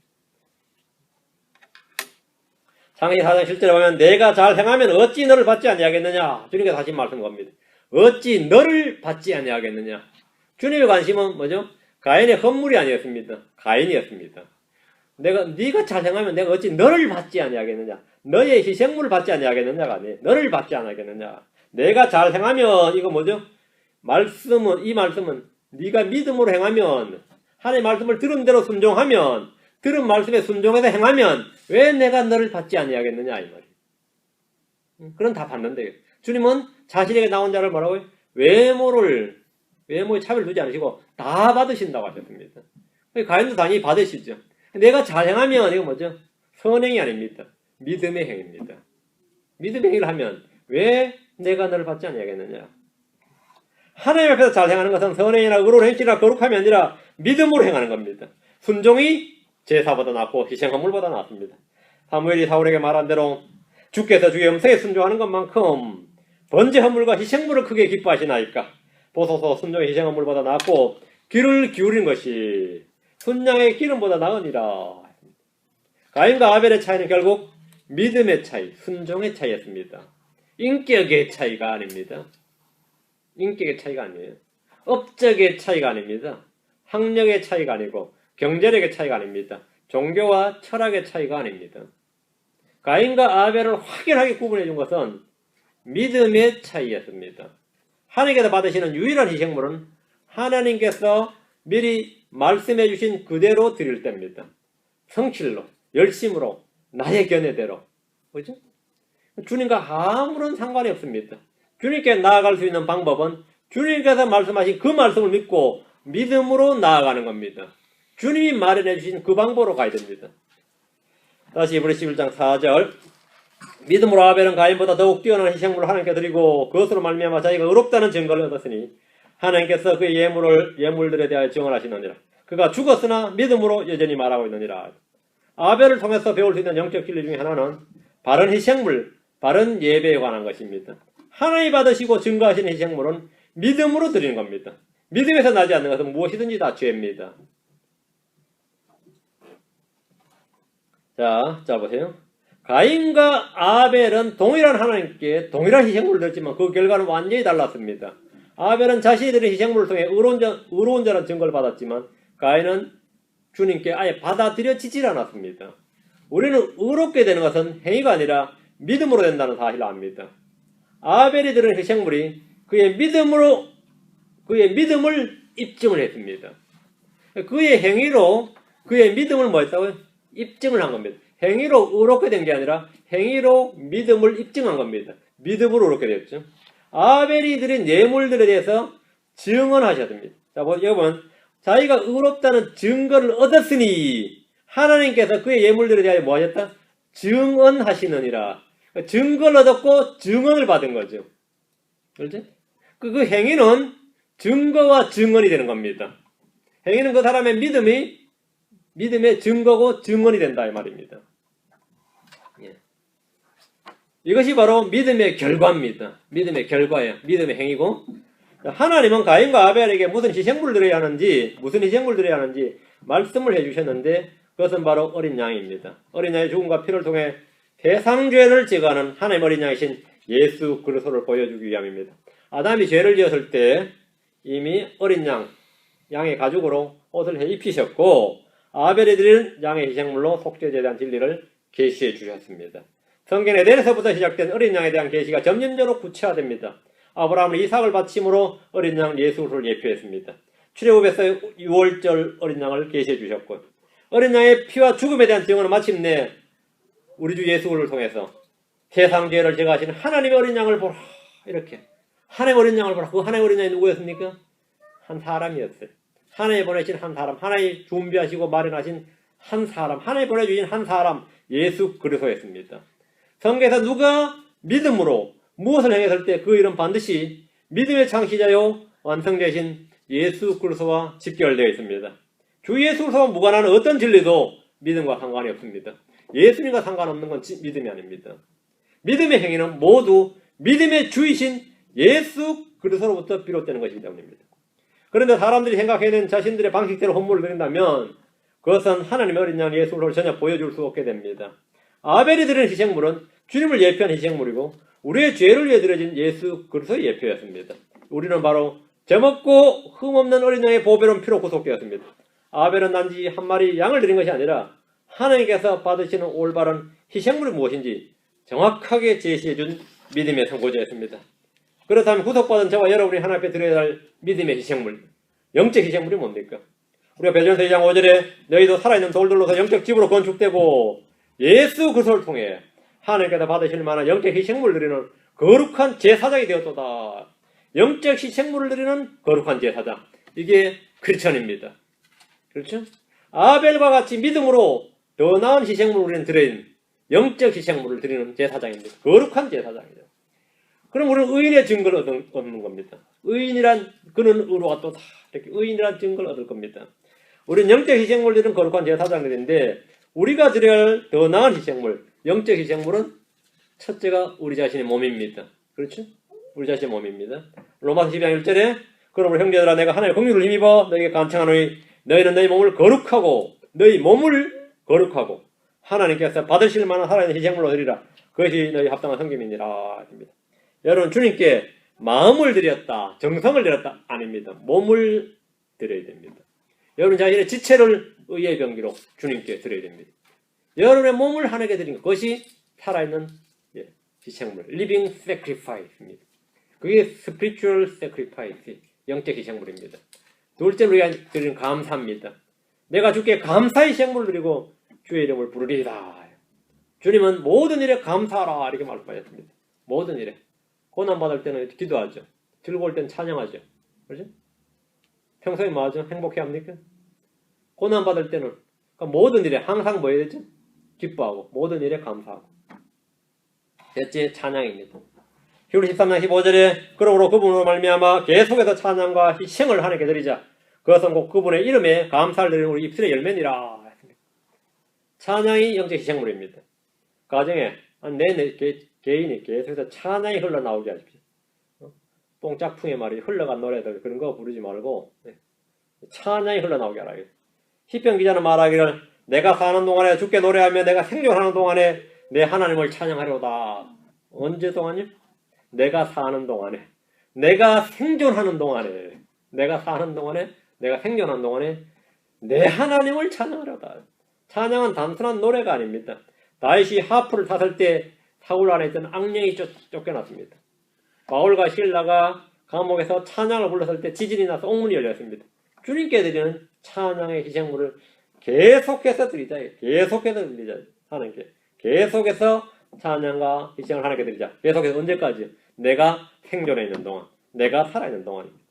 창세기 4장 7절에 보면 내가 잘 행하면 어찌 너를 받지 아니하겠느냐. 주님께서 하신 말씀 겁니다. 어찌 너를 받지 아니하겠느냐. 주님의 관심은 뭐죠? 가인의 헌물이 아니었습니다. 가인이었습니다. 네가 잘 행하면 내가 어찌 너를 받지 아니하겠느냐. 너의 희생물을 받지 아니하겠느냐가 아니에요. 너를 받지 않겠느냐. 내가 잘 행하면 이거 뭐죠? 이 말씀은 네가 믿음으로 행하면 하나님의 말씀을 들은 대로 순종하면 들은 말씀에 순종해서 행하면 왜 내가 너를 받지 아니하겠느냐 이 말이에요. 그럼 다 받는데 주님은 자신에게 나온 자를 뭐라고요? 외모에 차별 두지 않으시고 다 받으신다고 하셨습니다. 가인도 당연히 받으시죠. 내가 잘 행하면 이거 뭐죠? 선행이 아닙니다. 믿음의 행입니다. 믿음의 행위를 하면 왜 내가 너를 받지 아니하겠느냐. 하나님 앞에서 잘 행하는 것은 선행이나 의로운 행실이나 거룩함이 아니라 믿음으로 행하는 겁니다. 순종이 제사보다 낫고 희생헌물보다 낫습니다. 사무엘이 사울에게 말한 대로 주께서 주의 음성에 순종하는 것만큼 번제 헌물과 희생물을 크게 기뻐하시나이까. 보소서 순종의 희생헌물보다 낫고 귀를 기울인 것이 순양의 기름보다 나으니라. 가인과 아벨의 차이는 결국 믿음의 차이, 순종의 차이였습니다. 인격의 차이가 아닙니다. 인격의 차이가 아니에요. 업적의 차이가 아닙니다. 학력의 차이가 아니고 경제력의 차이가 아닙니다. 종교와 철학의 차이가 아닙니다. 가인과 아벨을 확연하게 구분해 준 것은 믿음의 차이였습니다. 하나님께서 받으시는 유일한 희생물은 하나님께서 미리 말씀해 주신 그대로 드릴 때입니다. 성실로, 열심으로, 나의 견해대로. 그죠? 주님과 아무런 상관이 없습니다. 주님께 나아갈 수 있는 방법은 주님께서 말씀하신 그 말씀을 믿고 믿음으로 나아가는 겁니다. 주님이 마련해 주신 그 방법으로 가야 됩니다. 다시 이브리 11장 4절 믿음으로 아벨은 가인보다 더욱 뛰어난 희생물을 하나님께 드리고 그것으로 말미암아 자기가 의롭다는 증거를 얻었으니 하나님께서 그의 예물들에 대하여 증언하시느니라. 그가 죽었으나 믿음으로 여전히 말하고 있느니라. 아벨을 통해서 배울 수 있는 영적 진리 중에 하나는 바른 희생물, 바른 예배에 관한 것입니다. 하나님이 받으시고 증거하시는 희생물은 믿음으로 드리는 겁니다. 믿음에서 나지 않는 것은 무엇이든지 다 죄입니다. 자 보세요. 가인과 아벨은 동일한 하나님께 동일한 희생물을 드렸지만 그 결과는 완전히 달랐습니다. 아벨은 자신이 드린 희생물을 통해 의로운 자라는 증거를 받았지만 가인은 주님께 아예 받아들여지질 않았습니다. 우리는 의롭게 되는 것은 행위가 아니라 믿음으로 된다는 사실을 압니다. 아벨이 드린 희생물이 그의 믿음을 입증을 했습니다. 그의 행위로 그의 믿음을 뭐 했다고요? 입증을 한 겁니다. 행위로 의롭게 된 게 아니라 행위로 믿음을 입증한 겁니다. 믿음으로 의롭게 됐죠. 아벨이 드린 예물들에 대해서 증언하셔야 됩니다. 자, 여러분, 자기가 의롭다는 증거를 얻었으니 하나님께서 그의 예물들에 대하여 뭐 하셨다? 증언하시느니라. 증거를 얻었고 증언을 받은 거죠. 그렇죠? 그 행위는 증거와 증언이 되는 겁니다. 행위는 그 사람의 믿음의 증거고 증언이 된다 이 말입니다. 예. 이것이 바로 믿음의 결과입니다. 믿음의 결과예요. 믿음의 행위고 하나님은 가인과 아벨에게 무슨 희생물을 드려야 하는지 말씀을 해주셨는데 그것은 바로 어린 양입니다. 어린 양의 죽음과 피를 통해 세상 죄를 제거하는 하나님 어린 양이신 예수 그리스도를 보여주기 위함입니다. 아담이 죄를 지었을 때 이미 어린 양의 가죽으로 옷을 해 입히셨고 아벨이 드린 양의 희생물로 속죄제에 대한 진리를 계시해 주셨습니다. 성경 에덴에서부터 시작된 어린 양에 대한 계시가 점진적으로 구체화됩니다. 아브라함은 이삭을 바침으로 어린 양 예수를 예표했습니다. 출애굽에서 6월절 어린 양을 계시해 주셨고 어린 양의 피와 죽음에 대한 증언은 마침내 우리 주 예수를 통해서 세상 죄를 제거하시는 하나님의 어린 양을 보라 이렇게 하나님의 어린 양을 보라. 그 하나님의 어린 양이 누구였습니까? 한 사람이었어요. 하나님이 보내신 한 사람, 하나님이 준비하시고 마련하신 한 사람, 하나님이 보내주신 한 사람 예수 그리스도였습니다. 성경에서 누가 믿음으로 무엇을 행했을 때 그 일은 반드시 믿음의 창시자요 완성되신 예수 그리스도와 직결되어 있습니다. 주 예수 그리스도와 무관한 어떤 진리도 믿음과 상관이 없습니다. 예수님과 상관없는 건 믿음이 아닙니다. 믿음의 행위는 모두 믿음의 주이신 예수 그리스도로부터 비롯되는 것이기 때문입니다. 그런데 사람들이 생각해낸 자신들의 방식대로 헌물을 드린다면 그것은 하나님의 어린 양 예수를 전혀 보여줄 수 없게 됩니다. 아벨이 드린 희생물은 주님을 예표한 희생물이고 우리의 죄를 위해 드려진 예수 그리스도의 예표였습니다. 우리는 바로 죄먹고 흠없는 어린 양의 보배로운 피로 구속되었습니다. 아벨은 단지 한 마리 양을 드린 것이 아니라 하나님께서 받으시는 올바른 희생물이 무엇인지 정확하게 제시해준 믿음의 선고자였습니다. 그렇다면 구속받은 저와 여러분이 하나님 앞에 드려야 할 믿음의 희생물, 영적 희생물이 뭡니까? 우리가 베드로전서 2장 5절에 너희도 살아있는 돌들로서 영적 집으로 건축되고 예수 그리스도를 통해 하나님께서 받으실 만한 영적 희생물을 드리는 거룩한 제사장이 되었도다. 영적 희생물을 드리는 거룩한 제사장. 이게 크리스천입니다. 그렇죠? 아벨과 같이 믿음으로 더 나은 희생물을 우리는 드리는 영적 희생물을 드리는 제사장입니다. 거룩한 제사장이죠. 그럼 우리는 의인의 증거를 얻는 겁니다. 의인이란 그는 의로가 또다. 이렇게 의인이란 증거를 얻을 겁니다. 우리는 영적 희생물을 드리는 거룩한 제사장들인데 우리가 드려야 할 더 나은 희생물, 영적 희생물은 첫째가 우리 자신의 몸입니다. 그렇죠? 우리 자신의 몸입니다. 로마서 12장 1절에 그러므로 형제들아 내가 하나님의 긍휼을 힘입어 너희에게 간청하노니 너희는 너희 몸을 거룩하고 너희 몸을 거룩하고 하나님께서 받으실 만한 살아있는 희생물로 드리라. 그것이 너희 합당한 섬김이니라. 여러분 주님께 마음을 드렸다, 정성을 드렸다 아닙니다. 몸을 드려야 됩니다. 여러분 자신의 지체를 의의 병기로 주님께 드려야 됩니다. 여러분의 몸을 하나님께 드린 것이 살아있는 희생물, living sacrifice입니다. 그게 spiritual sacrifice, 영적 희생물입니다. 둘째로 우리가 드리는 감사입니다. 내가 주께 감사의 희생물을 드리고 주의 이름을 부르리이다. 주님은 모든 일에 감사하라 이렇게 말씀하셨습니다. 모든 일에. 고난받을 때는 기도하죠. 즐거울 때는 찬양하죠. 그렇죠? 평소에 뭐 하죠? 행복해 합니까? 고난받을 때는 그러니까 모든 일에 항상 뭐 해야 되죠? 기뻐하고 모든 일에 감사하고. 넷째 찬양입니다. 히브리 13장 15절에 그러므로 그분으로 말미암아 계속해서 찬양과 희생을 하나님께 드리자. 그것은 곧 그분의 이름에 감사를 드리는 우리 입술의 열매니라. 찬양이 영적 희생물입니다. 가정에 내 개인이 계속해서 찬양이 흘러나오게 하십시오. 뽕짝풍의 말이 흘러간 노래들 그런 거 부르지 말고 찬양이 흘러나오게 하라. 시편 기자는 말하기를 내가 사는 동안에 주께 노래하며 내가 생존하는 동안에 내 하나님을 찬양하려다. 언제 동안이요? 내가 사는 동안에, 내가 생존하는 동안에, 내가 사는 동안에, 내가 생존하는 동안에 내 하나님을 찬양하려다. 찬양은 단순한 노래가 아닙니다. 다윗이 하프를 탔을 때 사울 안에 있던 악령이 쫓겨났습니다. 바울과 실라가 감옥에서 찬양을 불렀을 때 지진이 나서 옥문이 열렸습니다. 주님께 드리는 찬양의 희생물을 계속해서 드리자. 계속해서 드리자. 하나님께. 계속해서 찬양과 희생을 하나님께 드리자. 계속해서 언제까지? 내가 생존해 있는 동안. 내가 살아있는 동안입니다.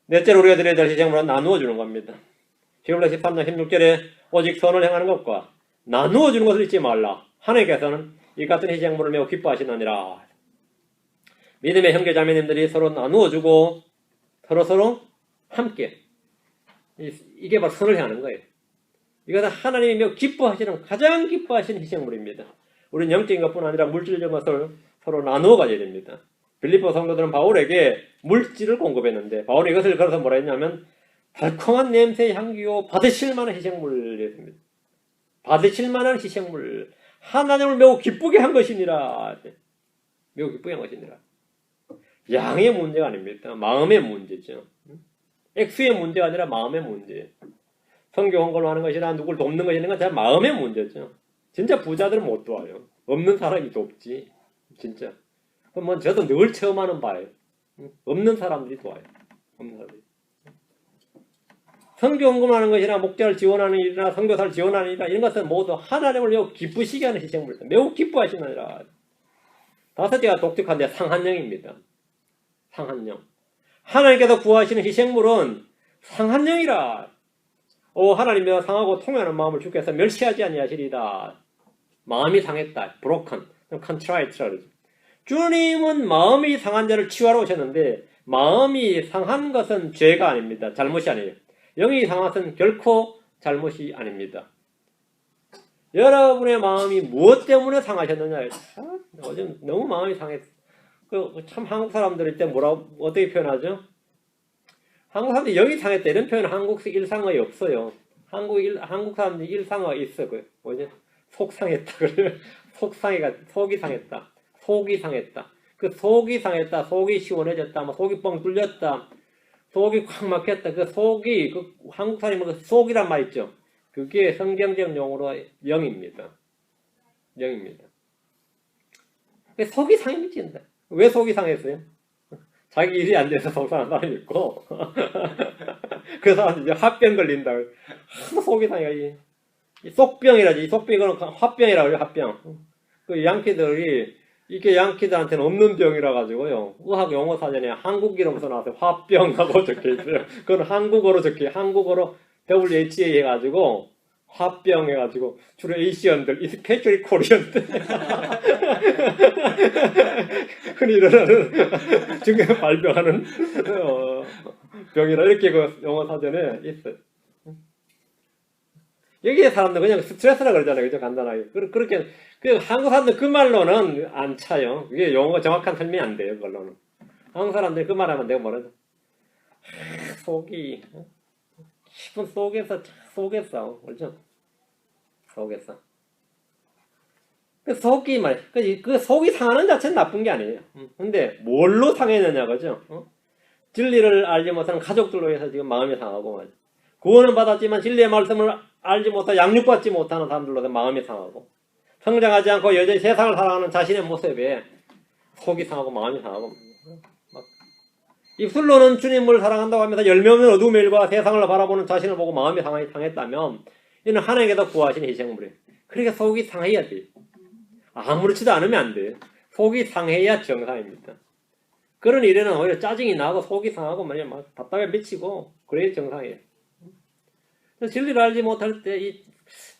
넷째로 우리가 드려야 될 희생물은 나누어 주는 겁니다. 히브리서 13장 16절에 오직 선을 행하는 것과 나누어 주는 것을 잊지 말라. 하나님께서는 이 같은 희생물을 매우 기뻐하시느니라. 믿음의 형제 자매님들이 서로 나누어 주고 서로 함께 이게 바로 선을 행하는 거예요. 이것은 하나님이 매우 기뻐하시는 가장 기뻐하시는 희생물입니다. 우리는 영적인 것뿐 아니라 물질적인 것을 서로 나누어 가져야 됩니다. 빌립보 성도들은 바울에게 물질을 공급했는데 바울이 이것을 걸어서 뭐라 했냐면 달콤한 냄새의 향기요 받으실 만한 희생물이었습니다. 받으실 만한 희생물 하나님을 매우 기쁘게 한 것이니라. 매우 기쁘게 한 것이니라. 양의 문제가 아닙니다. 마음의 문제죠. 액수의 문제가 아니라 마음의 문제. 성경 헌금을 하는 것이나 누굴 돕는 것이나 다 마음의 문제죠. 진짜 부자들은 못 도와요. 없는 사람이 돕지. 진짜. 그럼 저도 늘 체험하는 바예요. 없는 사람들이 도와요. 없는 사람들이. 성경 헌금하는 것이나 목자를 지원하는 일이나 선교사를 지원하는 일이나 이런 것은 모두 하나님을 매우 기쁘시게 하는 희생물입니다. 매우 기뻐하시느니라. 다섯째가 독특한데 상한령입니다. 상한령. 하나님께서 구하시는 희생물은 상한령이라. 하나님과 상하고 통하는 마음을 주께서 멸시하지 아니하시리다. 마음이 상했다. broken, contrite라 그러죠. 주님은 마음이 상한 자를 치유하러 오셨는데 마음이 상한 것은 죄가 아닙니다. 잘못이 아니에요. 영이 상한 것은 결코 잘못이 아닙니다. 여러분의 마음이 무엇 때문에 상하셨느냐? 요즘 너무 마음이 상했어. 참 한국 사람들일 때 어떻게 표현하죠? 한국 사람들이 영이 상했다 이런 표현은 한국식 일상어에 없어요. 한국 사람들이 일상어에 있어. 뭐지? 속상했다. 그래. 속이 상했다. 속이 상했다. 그 속이 상했다. 속이 시원해졌다. 속이 뻥 뚫렸다. 속이 콱 막혔다. 그 속이, 한국 사람이 그 속이란 말 있죠. 그게 성경적 용어로 영입니다. 영입니다. 속이 상해 미친다. 왜 속이 상했어요? 자기 일이 안 돼서 속상한 사람이 있고 그 사람이 이제 화병 걸린다. 속이 상해. 이 속병이라지. 이 속병은 화병이라고 해요. 화병. 그 양키들이 이게 양키들한테는 없는 병이라 가지고요. 의학 용어 사전에 한국 이름 써놔서 화병하고 적혀 있어요. 그건 한국어로 한국어로 WHA 해가지고 화병 해가지고 주로 에이시언들, 스페셜리 코리언들 흔히 일어나는 중에 발병하는 병이라 이렇게 그 용어 사전에 있어요. 여기에 사람들 그냥 스트레스라 그러잖아요. 그죠? 간단하게. 그렇게 한국 사람들 그 말로는 안 차요. 그게 용어가 정확한 설명이 안 돼요. 그걸로는. 한국 사람들이 그 말하면 내가 뭐라죠? 속이 깊은 속에서 그렇죠? 속에서 그 속이 말 그 속이 상하는 자체는 나쁜 게 아니에요. 근데 뭘로 상했느냐 그죠? 진리를 알지 못하는 가족들로 해서 지금 마음이 상하고 말이죠. 구원은 받았지만 진리의 말씀을 알지 못하고 양육받지 못하는 사람들로 마음이 상하고 성장하지 않고 여전히 세상을 살아가는 자신의 모습에 속이 상하고 마음이 상하고 막 입술로는 주님을 사랑한다고 하면서 열매 없는 어두움의 일과 세상을 바라보는 자신을 보고 마음이 상했다면 이는 하나님께서 구하신 희생물이에요. 그러니까 속이 상해야 돼요. 아무렇지도 않으면 안 돼요. 속이 상해야 정상입니다. 그런 일에는 오히려 짜증이 나고 속이 상하고 막 답답해 미치고 그래야 정상이에요. 진리를 알지 못할 때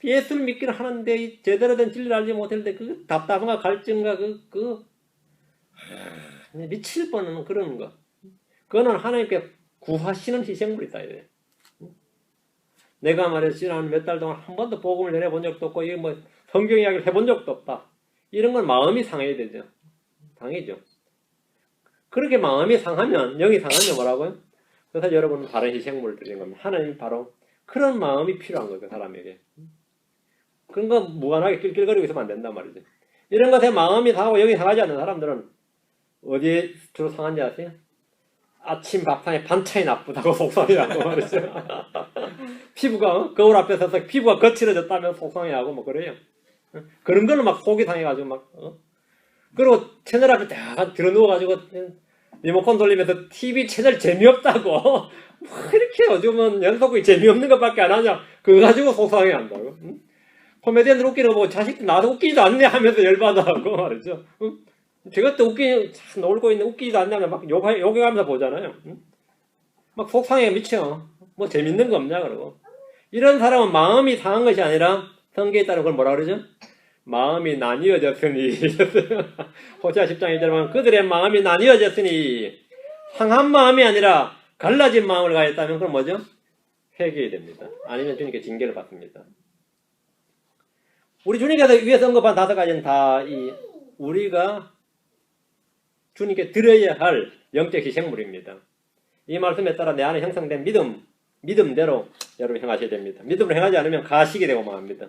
예수를 믿기는 하는데 제대로 된 진리를 알지 못할 때 그 답답함과 갈증과 미칠 뻔한 그런 거. 그거는 하나님께 구하시는 희생물이다. 내가 말해서 지난 몇 달 동안 한 번도 복음을 전해본 적도 없고 이게 뭐 성경 이야기를 해본 적도 없다. 이런 건 마음이 상해야 되죠. 상해죠. 그렇게 마음이 상하면 영이 상하면 뭐라고요? 그래서 여러분은 다른 희생물을 드리는 겁니다. 하나님 바로 그런 마음이 필요한 거예요. 그 사람에게. 그런 거 무관하게 낄낄거리고 있으면 안 된단 말이죠. 이런 것에 마음이 상하고 영이 상하지 않는 사람들은 어디에 주로 상한지 아세요? 아침 밥상에 반찬이 나쁘다고 속상해하고 말이죠. 피부가 거울 앞에 서서 피부가 거칠어졌다면 속상해하고 뭐 그래요. 그런 거는 막 속이 상해가지고 막 그리고 채널 앞에 딱 들어 누워가지고 리모컨 돌리면서 TV 채널 재미없다고 뭐 이렇게 요즘은 연속극이 재미없는 것밖에 안 하냐 그거 가지고 속상해한다고. 코미디언들 웃기는 거 보고 자식들 나도 웃기지도 않네 하면서 열받아하고 말이죠. 저것도 놀고 있는데 웃기지도 않냐면 막 욕해가면서 보잖아요. 막 속상해 미쳐. 뭐 재밌는 거 없냐 그러고. 이런 사람은 마음이 상한 것이 아니라 성경에 따른 걸 뭐라 그러죠? 마음이 나뉘어졌으니 호세아 10장 1절에 보면 그들의 마음이 나뉘어졌으니 상한 마음이 아니라 갈라진 마음을 가졌다면 그건 뭐죠? 회개해야 됩니다. 아니면 주님께 징계를 받습니다. 우리 주님께서 위에서 언급한 5가지는 다 우리가 주님께 드려야 할 영적 희생물입니다. 이 말씀에 따라 내 안에 형성된 믿음대로 여러분 행하셔야 됩니다. 믿음으로 행하지 않으면 가식이 되고 말합니다.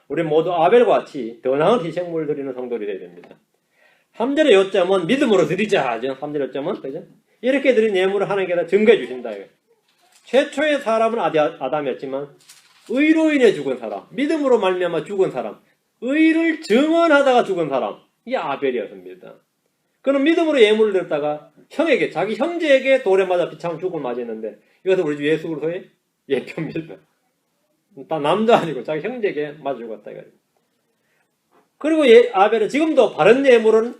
우리 모두 아벨과 같이 더 나은 희생물을 드리는 성도들이 되어야 됩니다. 3절의 요점은 믿음으로 드리자 하죠. 3절의 요점은 그죠? 이렇게 드린 예물을 하나님께서 증거해 주신다. 최초의 사람은 아담이었지만 의로 인해 죽은 사람, 믿음으로 말미암아 죽은 사람, 의를 증언하다가 죽은 사람, 이게 아벨이었습니다. 그는 믿음으로 예물을 드렸다가 형에게, 자기 형제에게 돌에 맞아 비참한 죽음을 맞이했는데 이것은 우리 주 예수 그리스도의 예표입니다. 다 남자 아니고 자기 형제에게 맞아 죽었다. 그리고 아벨은 지금도 바른 예물은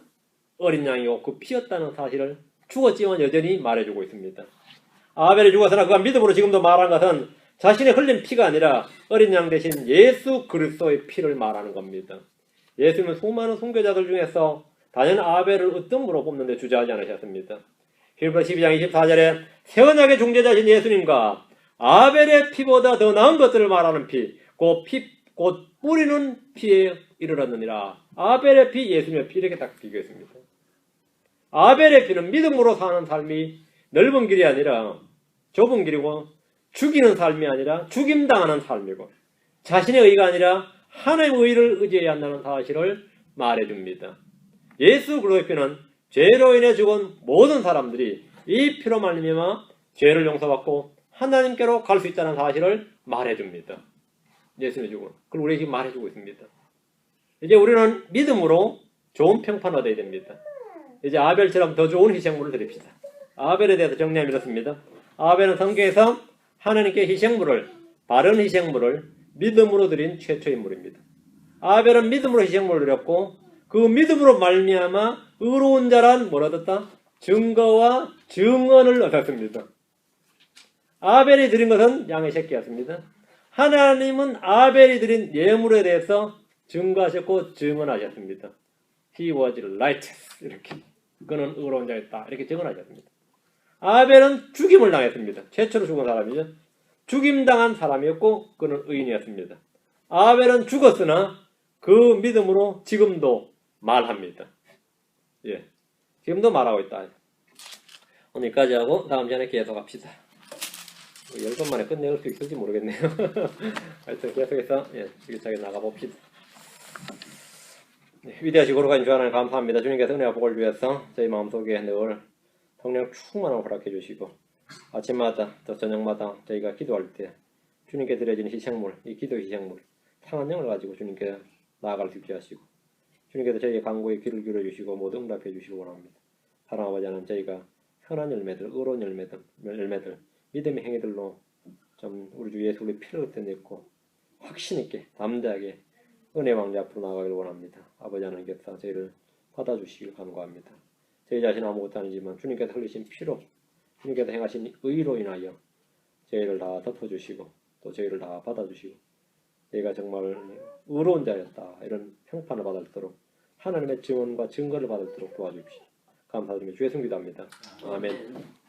어린 양이고 그 피였다는 사실을 죽었지만 여전히 말해주고 있습니다. 아벨이 죽었으나 그가 믿음으로 지금도 말한 것은 자신의 흘린 피가 아니라 어린 양 대신 예수 그리스도의 피를 말하는 겁니다. 예수님은 수많은 순교자들 중에서 단연 아벨을 으뜸으로 뽑는데 주저하지 않으셨습니다. 히브리서 12장 24절에 새 언약의 중재자신 예수님과 아벨의 피보다 더 나은 것들을 말하는 피, 곧 뿌리는 피에 이르렀느니라. 아벨의 피, 예수님의 피 이렇게 딱 비교했습니다. 아벨의 피는 믿음으로 사는 삶이 넓은 길이 아니라 좁은 길이고 죽이는 삶이 아니라 죽임당하는 삶이고 자신의 의가 아니라 하나님의 의를 의지해야 한다는 사실을 말해줍니다. 예수 그리스도의 피는 죄로 인해 죽은 모든 사람들이 이 피로 말미암아 죄를 용서받고 하나님께로 갈 수 있다는 사실을 말해줍니다. 예수님의 죽음. 그걸 우리에게 지금 말해주고 있습니다. 이제 우리는 믿음으로 좋은 평판을 얻어야 됩니다. 이제 아벨처럼 더 좋은 희생물을 드립시다. 아벨에 대해서 정리하면 이렇습니다. 아벨은 성경에서 하나님께 희생물을, 바른 희생물을 믿음으로 드린 최초 인물입니다. 아벨은 믿음으로 희생물을 드렸고 그 믿음으로 말미암아 의로운 자란 뭘 얻었다? 증거와 증언을 얻었습니다. 아벨이 드린 것은 양의 새끼였습니다. 하나님은 아벨이 드린 예물에 대해서 증거하셨고 증언하셨습니다. He was righteous. 이렇게. 그는 의로운 자였다. 이렇게 증언하셨습니다. 아벨은 죽임을 당했습니다. 최초로 죽은 사람이죠. 죽임당한 사람이었고 그는 의인이었습니다. 아벨은 죽었으나 그 믿음으로 지금도 말합니다. 예, 지금도 말하고 있다. 오늘까지 하고 다음 시간에 계속합시다. 10번 만에 끝낼 수 있을지 모르겠네요. 하여튼 계속해서 지긋하게 나가봅시다. 위대하시고 거룩하신 주 하나님 감사합니다. 주님께서 은혜와 복을 주셔서 저희 마음속에 늘 성령 충만함을 허락해 주시고 아침마다 또 저녁마다 저희가 기도할 때 주님께 드려지는 희생물, 이 기도 희생물 상한 영을 가지고 주님께 나아갈 수 있게 하시고 주님께서 저희의 간구에 귀를 기울여 주시고 모두 응답해 주시기 원합니다. 사랑 아버지 하나님, 저희가 선한 열매들, 의로운 열매들 믿음의 행위들로 좀 우리 주 예수 우리 피를 흩어냈고 확신 있게 담대하게 은혜 왕자 앞으로 나아가길 원합니다. 아버지 하나님께서 저희를 받아주시길 간구합니다. 저희 자신 아무것도 아니지만 주님께서 흘리신 피로 주님께서 행하신 의로 인하여 저희를 다 덮어주시고 또 저희를 다 받아주시고 저희가 정말 의로운 자였다 이런 평판을 받을도록 하나님의 증언과 증거를 받을도록 도와주십시오. 감사드리며 주의 성기도합니다. 아멘.